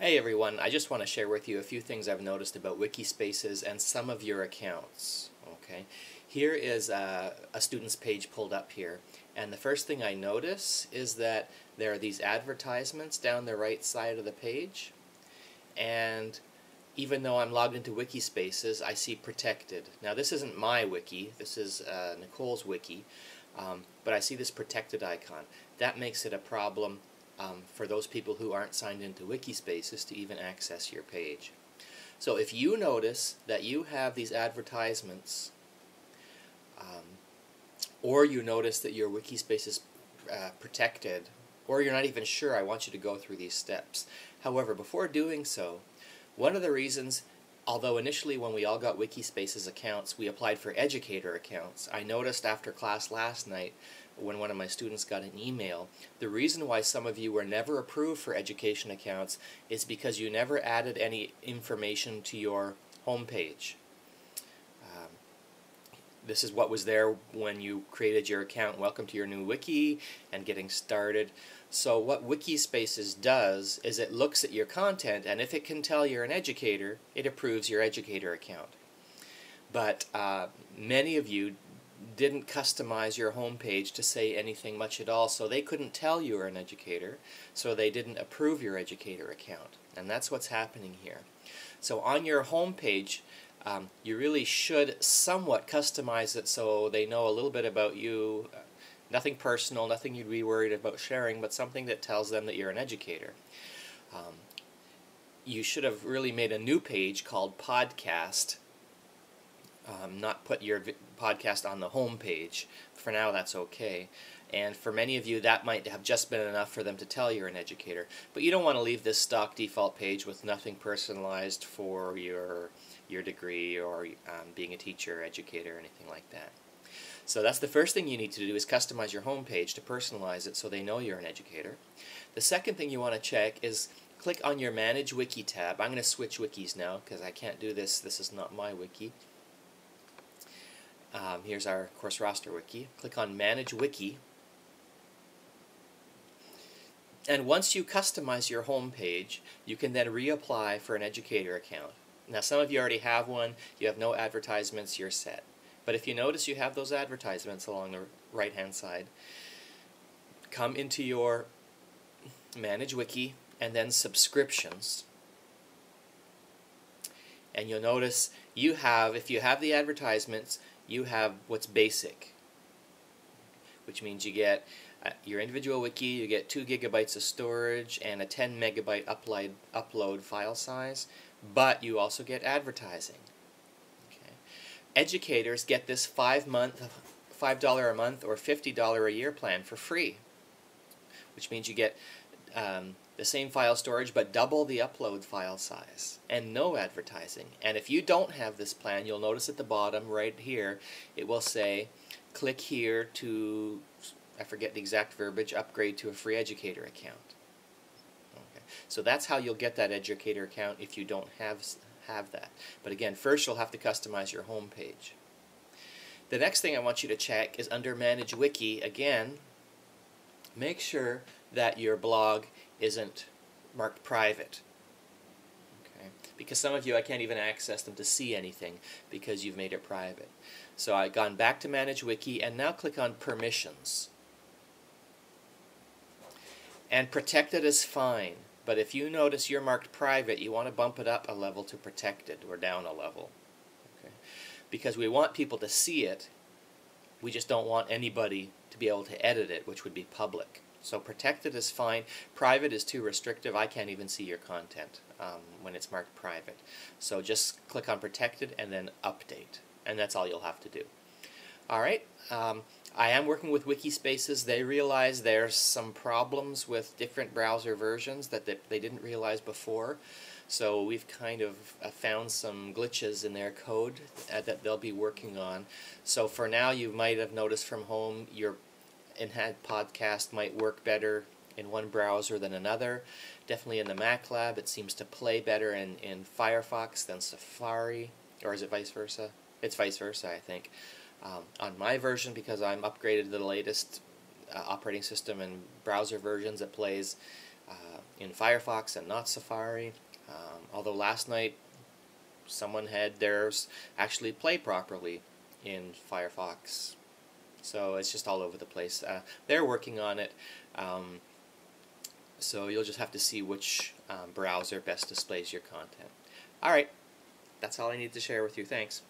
Hey everyone, I just want to share with you a few things I've noticed about Wikispaces and some of your accounts. Okay, here is a student's page pulled up here, and the first thing I notice is that there are these advertisements down the right side of the page, and even though I'm logged into Wikispaces, I see protected. Now this isn't my wiki, this is Nicole's wiki, but I see this protected icon. That makes it a problem for those people who aren't signed into Wikispaces to even access your page. So if you notice that you have these advertisements, or you notice that your Wikispace is protected, or you're not even sure, I want you to go through these steps. However, before doing so, one of the reasons, although initially when we all got Wikispaces accounts, we applied for educator accounts, I noticed after class last night when one of my students got an email, the reason why some of you were never approved for education accounts is because you never added any information to your home page. This is what was there when you created your account. Welcome to your new wiki and getting started. So what Wikispaces does is it looks at your content, and if it can tell you're an educator, it approves your educator account. But many of you didn't customize your home page to say anything much at all, so they couldn't tell you were an educator, so they didn't approve your educator account. And that's what's happening here. So on your home page, you really should somewhat customize it so they know a little bit about you. Nothing personal, nothing you'd be worried about sharing, but something that tells them that you're an educator. You should have really made a new page called Podcast, not put your podcast on the home page. For now, that's okay. And for many of you, that might have just been enough for them to tell you're an educator. But you don't want to leave this stock default page with nothing personalized for your degree or being a teacher, educator, anything like that. So that's the first thing you need to do, is customize your home page to personalize it so they know you're an educator. The second thing you want to check is click on your Manage Wiki tab. I'm going to switch wikis now because I can't do this. This is not my wiki. Here's our course roster wiki. Click on Manage Wiki. And once you customize your home page, you can then reapply for an educator account. Now some of you already have one, you have no advertisements, you're set. But if you notice you have those advertisements along the right hand side, come into your Manage Wiki and then Subscriptions. And you'll notice you have, if you have the advertisements, you have what's basic, which means you get your individual wiki, you get 2 gigabytes of storage and a 10 megabyte upload file size, but you also get advertising. Okay. Educators get this $5 a month or $50 a year plan for free, which means you get the same file storage but double the upload file size and no advertising. And if you don't have this plan, you'll notice at the bottom right here it will say click here to, I forget the exact verbiage, upgrade to a free educator account. Okay. So that's how you'll get that educator account if you don't have that. But again, first you'll have to customize your home page. The next thing I want you to check is under Manage Wiki. Again, make sure that your blog isn't marked private. Okay? Because some of you, I can't even access them to see anything because you've made it private. So I've gone back to Manage Wiki and now click on Permissions. And protected is fine, but if you notice you're marked private, you want to bump it up a level to protected or down a level. Okay? Because we want people to see it, we just don't want anybody to be able to edit it, which would be public. So protected is fine. Private is too restrictive. I can't even see your content when it's marked private. So just click on protected and then update. And that's all you'll have to do. Alright, I am working with Wikispaces. They realize there's some problems with different browser versions that they didn't realize before. So we've kind of found some glitches in their code that they'll be working on. So for now, you might have noticed from home your in-hand podcast might work better in one browser than another. Definitely in the Mac Lab, it seems to play better in Firefox than Safari. Or is it vice versa? It's vice versa, I think. On my version, because I'm upgraded to the latest operating system and browser versions, it plays in Firefox and not Safari. Although last night someone had theirs actually play properly in Firefox. So it's just all over the place. They're working on it. So you'll just have to see which browser best displays your content. Alright, that's all I need to share with you. Thanks.